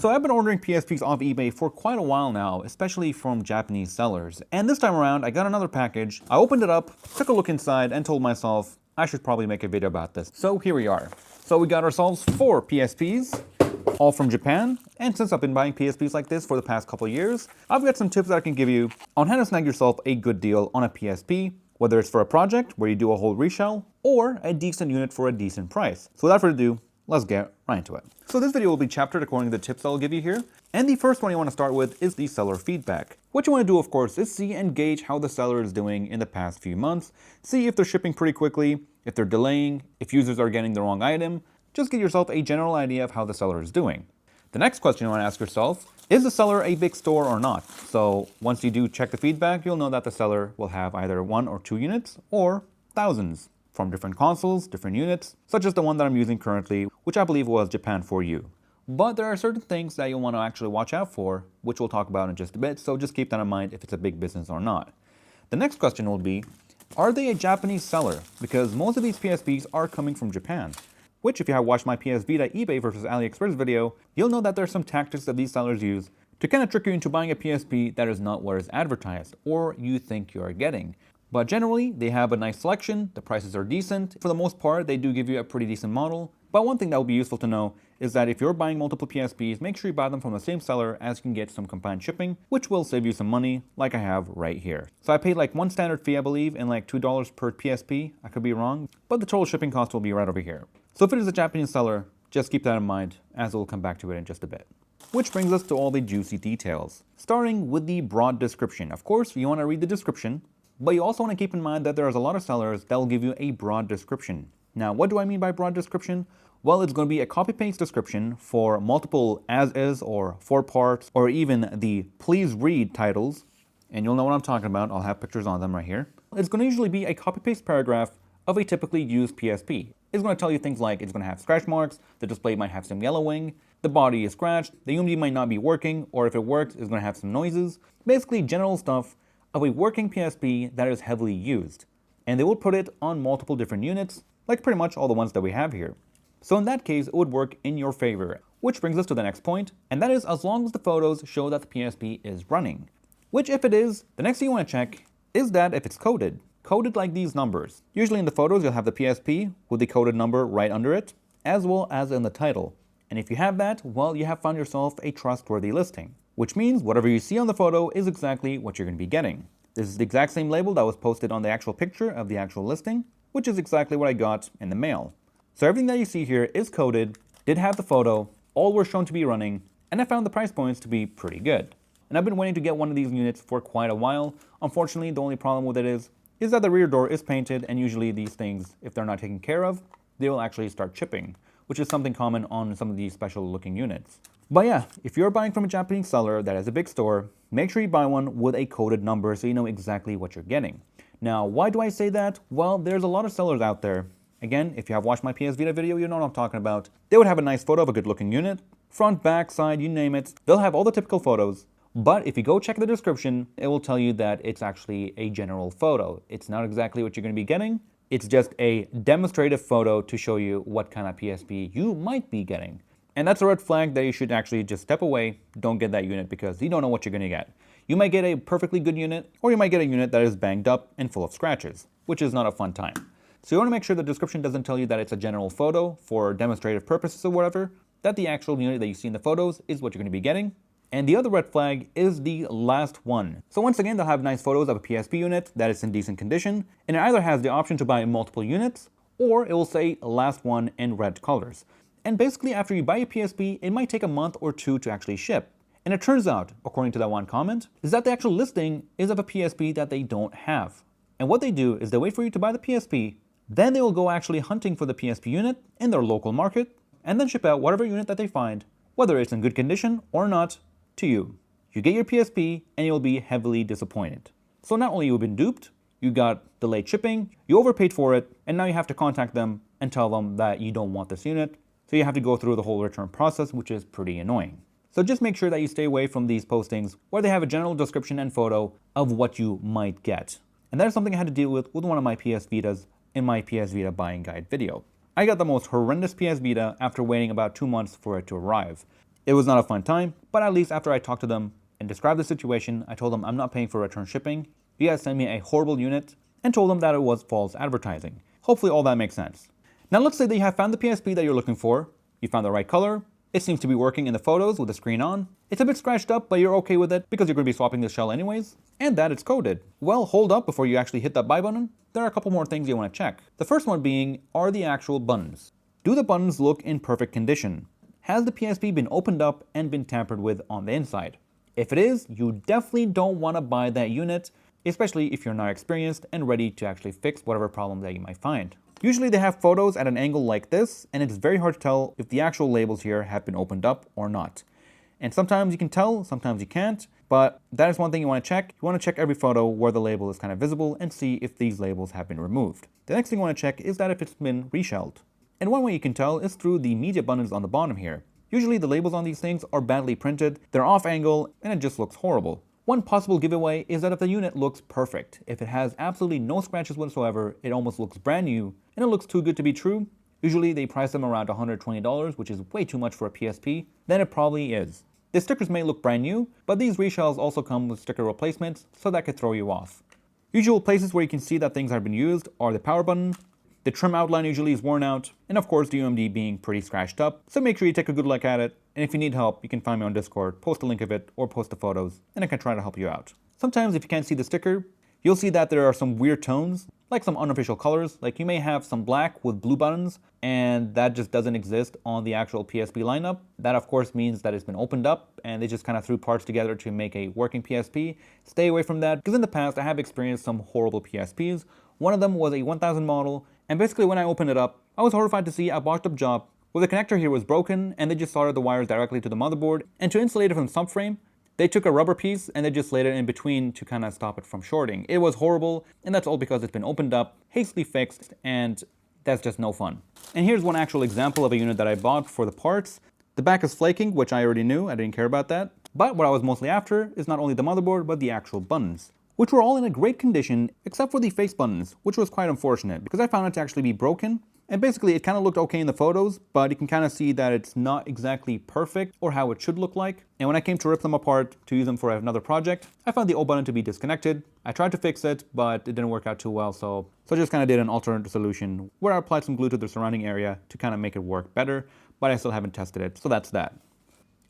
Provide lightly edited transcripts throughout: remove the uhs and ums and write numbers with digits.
So I've been ordering PSPs off eBay for quite a while now, especially from Japanese sellers. And this time around, I got another package. I opened it up, took a look inside, and told myself I should probably make a video about this. So here we are. So we got ourselves 4 PSPs, all from Japan. And since I've been buying PSPs like this for the past couple of years, I've got some tips that I can give you on how to snag yourself a good deal on a PSP, whether it's for a project where you do a whole reshell, or a decent unit for a decent price. So without further ado, let's get right into it. So this video will be chaptered according to the tips I'll give you here. And the first one you want to start with is the seller feedback. What you want to do, of course, is see and gauge how the seller is doing in the past few months. See if they're shipping pretty quickly, if they're delaying, if users are getting the wrong item. Just get yourself a general idea of how the seller is doing. The next question you want to ask yourself, is the seller a big store or not? So once you do check the feedback, you'll know that the seller will have either 1 or 2 units or thousands from different consoles, different units, such as the one that I'm using currently, which I believe was Japan for You. But there are certain things that you'll want to actually watch out for, which we'll talk about in just a bit, so just keep that in mind if it's a big business or not. The next question will be, are they a Japanese seller? Because most of these PSPs are coming from Japan. Which, if you have watched my PS Vita eBay versus AliExpress video, you'll know that there are some tactics that these sellers use to kind of trick you into buying a PSP that is not what is advertised, or you think you are getting. But generally, they have a nice selection, the prices are decent. For the most part, they do give you a pretty decent model. But one thing that will be useful to know is that if you're buying multiple PSPs, make sure you buy them from the same seller, as you can get some combined shipping, which will save you some money, like I have right here. So I paid like one standard fee, I believe, and like $2 per PSP. I could be wrong, but the total shipping cost will be right over here. So if it is a Japanese seller, just keep that in mind, as we'll come back to it in just a bit. Which brings us to all the juicy details. Starting with the broad description. Of course, you want to read the description, but you also want to keep in mind that there's a lot of sellers that will give you a broad description. Now, what do I mean by broad description? Well, it's going to be a copy-paste description for multiple as-is or for parts, or even the please read titles. And you'll know what I'm talking about. I'll have pictures on them right here. It's going to usually be a copy-paste paragraph of a typically used PSP. It's going to tell you things like it's going to have scratch marks, the display might have some yellowing, the body is scratched, the UMD might not be working, or if it works, it's going to have some noises. Basically, general stuff of a working PSP that is heavily used. And they will put it on multiple different units, like pretty much all the ones that we have here. So in that case, it would work in your favor. Which brings us to the next point, and that is as long as the photos show that the PSP is running. Which if it is, the next thing you want to check is that if it's coded. Coded like these numbers. Usually in the photos, you'll have the PSP with the coded number right under it, as well as in the title. And if you have that, well, you have found yourself a trustworthy listing. Which means whatever you see on the photo is exactly what you're going to be getting. This is the exact same label that was posted on the actual picture of the actual listing, which is exactly what I got in the mail. So everything that you see here is coded, did have the photo, all were shown to be running, and I found the price points to be pretty good. And I've been waiting to get one of these units for quite a while. Unfortunately, the only problem with it is that the rear door is painted, and usually these things, if they're not taken care of, they will actually start chipping, which is something common on some of these special looking units. But yeah, if you're buying from a Japanese seller that has a big store, make sure you buy one with a coded number so you know exactly what you're getting. Now, why do I say that? Well, there's a lot of sellers out there. Again, if you have watched my PS Vita video, you know what I'm talking about. They would have a nice photo of a good looking unit, front, back, side, you name it. They'll have all the typical photos. But if you go check the description, it will tell you that it's actually a general photo. It's not exactly what you're going to be getting. It's just a demonstrative photo to show you what kind of PSP you might be getting. And that's a red flag that you should actually just step away, don't get that unit, because you don't know what you're going to get. You might get a perfectly good unit, or you might get a unit that is banged up and full of scratches, which is not a fun time. So you want to make sure the description doesn't tell you that it's a general photo for demonstrative purposes or whatever, that the actual unit that you see in the photos is what you're going to be getting. And the other red flag is the last one. So once again, they'll have nice photos of a PSP unit that is in decent condition, and it either has the option to buy multiple units, or it will say last one in red colors. And basically, after you buy a PSP, it might take a month or 2 to actually ship. And it turns out, according to that one comment, is that the actual listing is of a PSP that they don't have. And what they do is they wait for you to buy the PSP, then they will go actually hunting for the PSP unit in their local market, and then ship out whatever unit that they find, whether it's in good condition or not, to you. You get your PSP, and you'll be heavily disappointed. So not only you've been duped, you got delayed shipping, you overpaid for it, and now you have to contact them and tell them that you don't want this unit. So you have to go through the whole return process, which is pretty annoying. So just make sure that you stay away from these postings where they have a general description and photo of what you might get. And that is something I had to deal with one of my PS Vitas in my PS Vita buying guide video. I got the most horrendous PS Vita after waiting about 2 months for it to arrive. It was not a fun time, but at least after I talked to them and described the situation, I told them I'm not paying for return shipping. You guys sent me a horrible unit, and told them that it was false advertising. Hopefully all that makes sense. Now let's say that you have found the PSP that you're looking for, you found the right color, it seems to be working in the photos with the screen on, it's a bit scratched up but you're okay with it because you're going to be swapping the shell anyways, and that it's coded. Well, hold up before you actually hit that buy button. There are a couple more things you want to check. The first one being, are the actual buttons? Do the buttons look in perfect condition? Has the PSP been opened up and been tampered with on the inside? If it is, you definitely don't want to buy that unit, especially if you're not experienced and ready to actually fix whatever problem that you might find. Usually they have photos at an angle like this, and it's very hard to tell if the actual labels here have been opened up or not. And sometimes you can tell, sometimes you can't, but that is one thing you want to check. You want to check every photo where the label is kind of visible and see if these labels have been removed. The next thing you want to check is that if it's been reshelled. And one way you can tell is through the media buttons on the bottom here. Usually the labels on these things are badly printed, they're off angle, and it just looks horrible. One possible giveaway is that if the unit looks perfect, if it has absolutely no scratches whatsoever, it almost looks brand new, and it looks too good to be true, usually they price them around $120, which is way too much for a PSP, then it probably is. The stickers may look brand new, but these reshells also come with sticker replacements, so that could throw you off. Usual places where you can see that things have been used are the power button, the trim outline usually is worn out, and of course the UMD being pretty scratched up, so make sure you take a good look at it, and if you need help, you can find me on Discord, post a link of it, or post the photos, and I can try to help you out. Sometimes if you can't see the sticker, you'll see that there are some weird tones, like some unofficial colors, like you may have some black with blue buttons, and that just doesn't exist on the actual PSP lineup. That of course means that it's been opened up, and they just kind of threw parts together to make a working PSP. Stay away from that, because in the past I have experienced some horrible PSPs. One of them was a 1000 model, and basically when I opened it up, I was horrified to see a botched up job where the connector here was broken and they just soldered the wires directly to the motherboard, and to insulate it from the subframe, they took a rubber piece and they just laid it in between to kind of stop it from shorting. It was horrible, and that's all because it's been opened up, hastily fixed, and that's just no fun. And here's one actual example of a unit that I bought for the parts. The back is flaking, which I already knew, I didn't care about that. But what I was mostly after is not only the motherboard, but the actual buttons, which were all in a great condition, except for the face buttons, which was quite unfortunate, because I found it to actually be broken. And basically it kind of looked okay in the photos, but you can kind of see that it's not exactly perfect or how it should look like. And when I came to rip them apart to use them for another project, I found the O button to be disconnected. I tried to fix it, but it didn't work out too well, so I just kind of did an alternate solution where I applied some glue to the surrounding area to kind of make it work better, but I still haven't tested it, so that's that.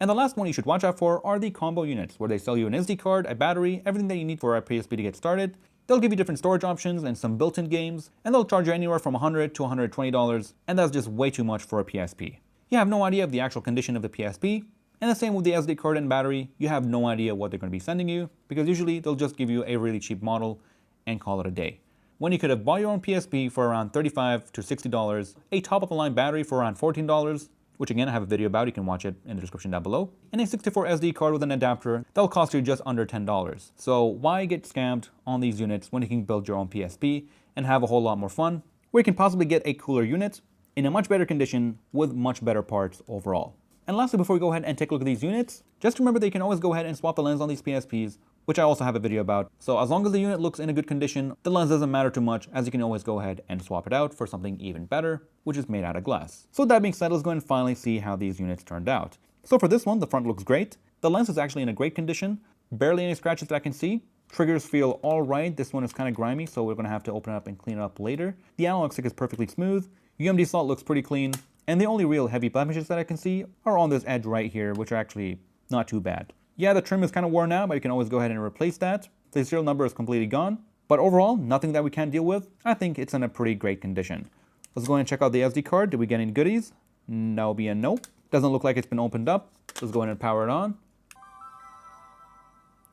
And the last one you should watch out for are the combo units, where they sell you an SD card, a battery, everything that you need for a PSP to get started. They'll give you different storage options and some built-in games, and they'll charge you anywhere from $100 to $120, and that's just way too much for a PSP. You have no idea of the actual condition of the PSP, and the same with the SD card and battery. You have no idea what they're going to be sending you, because usually they'll just give you a really cheap model and call it a day. When you could have bought your own PSP for around $35 to $60, a top-of-the-line battery for around $14, which again I have a video about, you can watch it in the description down below, and a 64 SD card with an adapter that'll cost you just under $10. So why get scammed on these units when you can build your own PSP and have a whole lot more fun, where you can possibly get a cooler unit in a much better condition with much better parts overall. And lastly, before we go ahead and take a look at these units, just remember that you can always go ahead and swap the lens on these PSPs, which I also have a video about. So as long as the unit looks in a good condition, the lens doesn't matter too much, as you can always go ahead and swap it out for something even better, which is made out of glass. So with that being said, let's go and finally see how these units turned out. So for this one, the front looks great. The lens is actually in a great condition. Barely any scratches that I can see. Triggers feel all right. This one is kind of grimy, so we're going to have to open it up and clean it up later. The analog stick is perfectly smooth. UMD slot looks pretty clean. And the only real heavy blemishes that I can see are on this edge right here, which are actually not too bad. Yeah, the trim is kind of worn out, but you can always go ahead and replace that. The serial number is completely gone. But overall, nothing that we can't deal with. I think it's in a pretty great condition. Let's go ahead and check out the SD card. Did we get any goodies? No, be a no. Doesn't look like it's been opened up. Let's go ahead and power it on.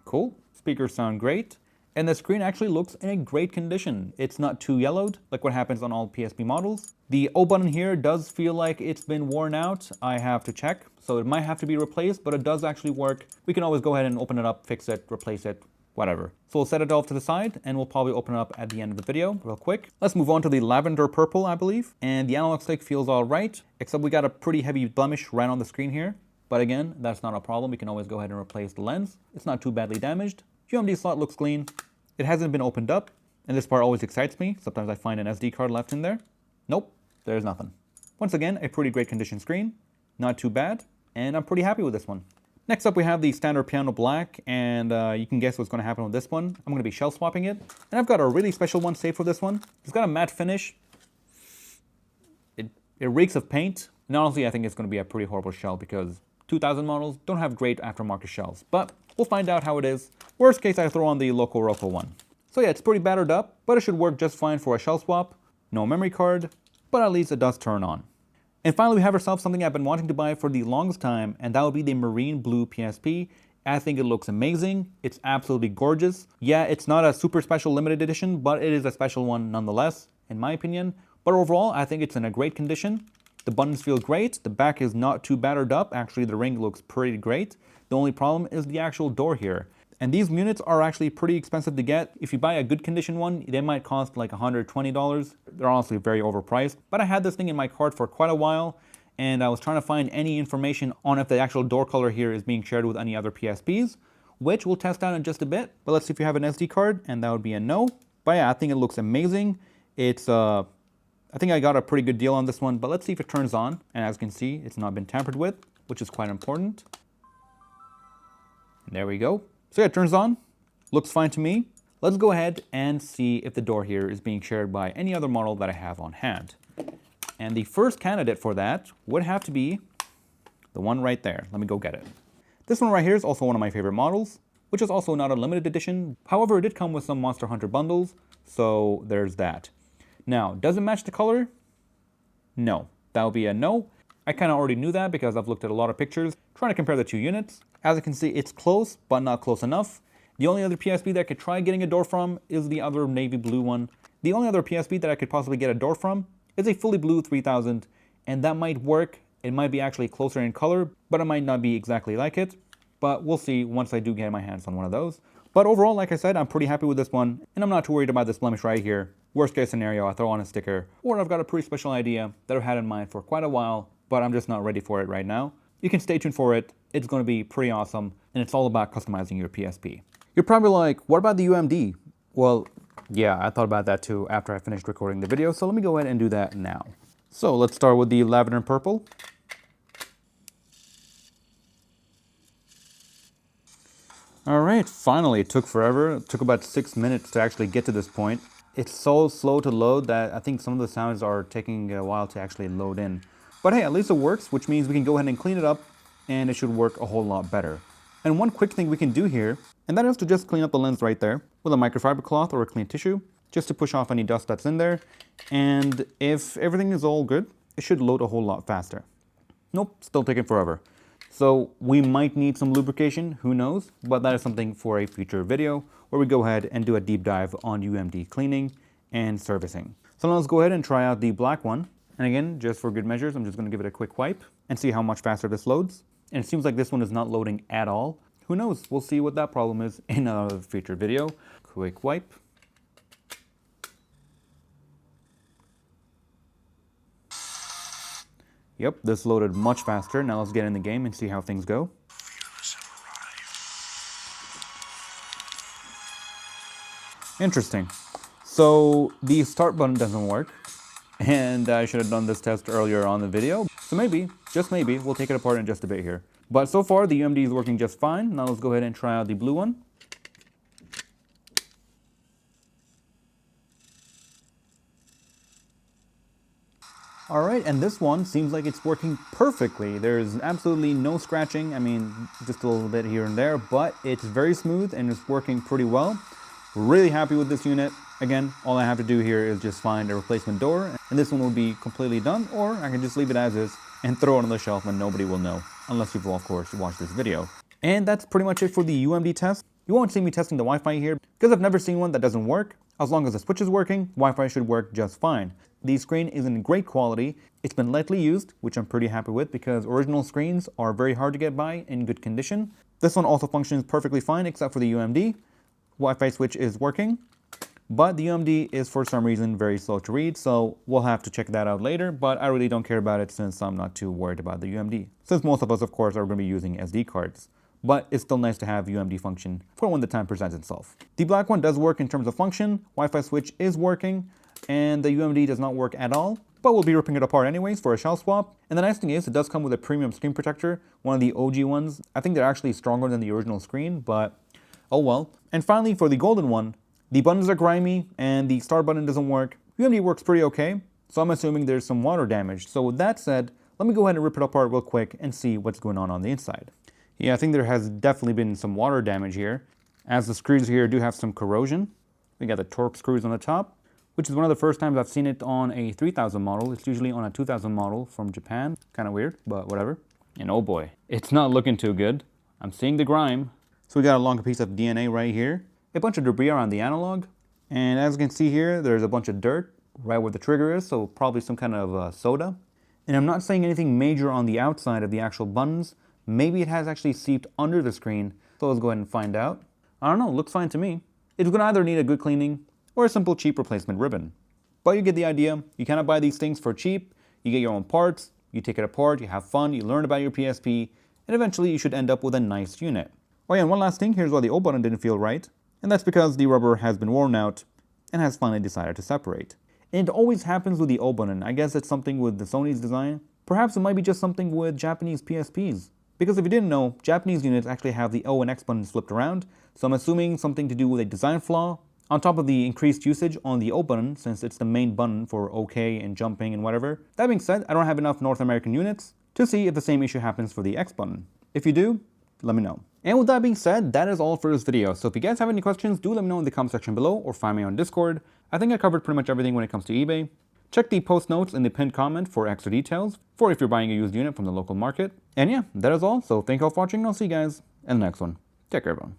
Cool. Speakers sound great. And the screen actually looks in a great condition. It's not too yellowed, like what happens on all PSP models. The O button here does feel like it's been worn out. I have to check, so it might have to be replaced, but it does actually work. We can always go ahead and open it up, fix it, replace it, whatever. So we'll set it off to the side, and we'll probably open it up at the end of the video real quick. Let's move on to the lavender purple, I believe. And the analog stick feels all right, except we got a pretty heavy blemish right on the screen here. But again, that's not a problem. We can always go ahead and replace the lens. It's not too badly damaged. UMD slot looks clean. It hasn't been opened up, and this part always excites me. Sometimes I find an SD card left in there. Nope, there's nothing. Once again, a pretty great condition screen. Not too bad. and I'm pretty happy with this one. Next up we have the standard piano black, and you can guess what's going to happen with this one. I'm going to be shell swapping it, and I've got a really special one saved for this one. It's got a matte finish. It reeks of paint, and honestly I think it's going to be a pretty horrible shell because 2000 models don't have great aftermarket shells, but we'll find out how it is. Worst case, I throw on the Loco Roco one. So yeah, it's pretty battered up, but it should work just fine for a shell swap. No memory card, but at least it does turn on. And finally, we have ourselves something I've been wanting to buy for the longest time, and that would be the Marine Blue PSP. I think it looks amazing. It's absolutely gorgeous. Yeah, it's not a super special limited edition, but it is a special one nonetheless, in my opinion. But overall, I think it's in a great condition. The buttons feel great. The back is not too battered up. Actually, the ring looks pretty great. The only problem is the actual door here. And these units are actually pretty expensive to get. If you buy a good condition one, they might cost like $120. They're honestly very overpriced. But I had this thing in my cart for quite a while, and I was trying to find any information on if the actual door color here is being shared with any other PSPs, which we'll test out in just a bit. But let's see if you have an SD card, and that would be a no. But yeah, I think it looks amazing. It's I think I got a pretty good deal on this one, but let's see if it turns on. And as you can see, it's not been tampered with, which is quite important. And there we go. So yeah, it turns on. Looks fine to me. Let's go ahead and see if the door here is being shared by any other model that I have on hand. And the first candidate for that would have to be the one right there. Let me go get it. This one right here is also one of my favorite models, which is also not a limited edition. However, it did come with some Monster Hunter bundles, so there's that. Now, does it match the color? No. That would be a no. I kind of already knew that because I've looked at a lot of pictures trying to compare the two units. As you can see, it's close, but not close enough. The only other PSP that I could try getting a door from is the other navy blue one. The only other PSP that I could possibly get a door from is a fully blue 3000, and that might work. It might be actually closer in color, but it might not be exactly like it. But we'll see once I do get my hands on one of those. But overall, like I said, I'm pretty happy with this one, and I'm not too worried about this blemish right here. Worst case scenario, I throw on a sticker, or I've got a pretty special idea that I've had in mind for quite a while, but I'm just not ready for it right now. You can stay tuned for it. It's going to be pretty awesome, and it's all about customizing your PSP. You're probably like, what about the UMD? Well, yeah, I thought about that too after I finished recording the video, so let me go ahead and do that now. So let's start with the lavender and purple. Alright, finally, it took forever. It took about 6 minutes to actually get to this point. It's so slow to load that I think some of the sounds are taking a while to actually load in. But hey, at least it works, which means we can go ahead and clean it up, and it should work a whole lot better. And one quick thing we can do here, and that is to just clean up the lens right there with a microfiber cloth or a clean tissue, just to push off any dust that's in there. And if everything is all good, it should load a whole lot faster. Nope, still taking forever. So we might need some lubrication, who knows, but that is something for a future video where we go ahead and do a deep dive on UMD cleaning and servicing. So now let's go ahead and try out the black one. And again, just for good measures, I'm just going to give it a quick wipe and see how much faster this loads. And it seems like this one is not loading at all. Who knows? We'll see what that problem is in a future video. Quick wipe. Yep, this loaded much faster. Now let's get in the game and see how things go. Interesting. So the start button doesn't work, and I should have done this test earlier on the video. So maybe, just maybe, we'll take it apart in just a bit here. But so far the UMD is working just fine. Now let's go ahead and try out the blue one. Alright, and this one seems like it's working perfectly. There's absolutely no scratching. I mean, just a little bit here and there, but it's very smooth and it's working pretty well. Really happy with this unit. Again, all I have to do here is just find a replacement door, and this one will be completely done, or I can just leave it as is and throw it on the shelf and nobody will know, unless you've, of course, watched this video. And that's pretty much it for the UMD test. You won't see me testing the Wi-Fi here, because I've never seen one that doesn't work. As long as the switch is working, Wi-Fi should work just fine. The screen is in great quality. It's been lightly used, which I'm pretty happy with because original screens are very hard to get by in good condition. This one also functions perfectly fine except for the UMD. Wi-Fi switch is working, but the UMD is for some reason very slow to read, so we'll have to check that out later, but I really don't care about it since I'm not too worried about the UMD. Since most of us, of course, are going to be using SD cards. But it's still nice to have UMD function for when the time presents itself. The black one does work in terms of function, Wi-Fi switch is working, and the UMD does not work at all. but we'll be ripping it apart anyways for a shell swap. And the nice thing is, it does come with a premium screen protector, one of the OG ones. I think they're actually stronger than the original screen, but oh well. And finally, for the golden one, the buttons are grimy and the start button doesn't work. UMD works pretty okay, so I'm assuming there's some water damage. So with that said, let me go ahead and rip it apart real quick and see what's going on the inside. Yeah, I think there has definitely been some water damage here, as the screws here do have some corrosion. We got the Torx screws on the top, which is one of the first times I've seen it on a 3000 model. It's usually on a 2000 model from Japan. Kind of weird, but whatever. And oh boy, it's not looking too good. I'm seeing the grime. So we got a long piece of DNA right here, a bunch of debris around the analog, and as you can see here, there's a bunch of dirt right where the trigger is, so probably some kind of soda. And I'm not saying anything major on the outside of the actual buttons. Maybe it has actually seeped under the screen, so let's go ahead and find out. I don't know, looks fine to me. It's gonna either need a good cleaning or a simple cheap replacement ribbon. But you get the idea. You cannot buy these things for cheap. You get your own parts, you take it apart, you have fun, you learn about your PSP, and eventually you should end up with a nice unit. Oh yeah, and one last thing, here's why the O button didn't feel right, and that's because the rubber has been worn out and has finally decided to separate. And it always happens with the O button. I guess it's something with the Sony's design. Perhaps it might be just something with Japanese PSPs. Because if you didn't know, Japanese units actually have the O and X buttons flipped around, so I'm assuming something to do with a design flaw, on top of the increased usage on the O button, since it's the main button for OK and jumping and whatever. That being said, I don't have enough North American units to see if the same issue happens for the X button. If you do, let me know. And with that being said, that is all for this video. So if you guys have any questions, do let me know in the comment section below or find me on Discord. I think I covered pretty much everything when it comes to eBay. Check the post notes in the pinned comment for extra details, for if you're buying a used unit from the local market. And yeah, that is all. So thank you all for watching, and I'll see you guys in the next one. Take care, everyone.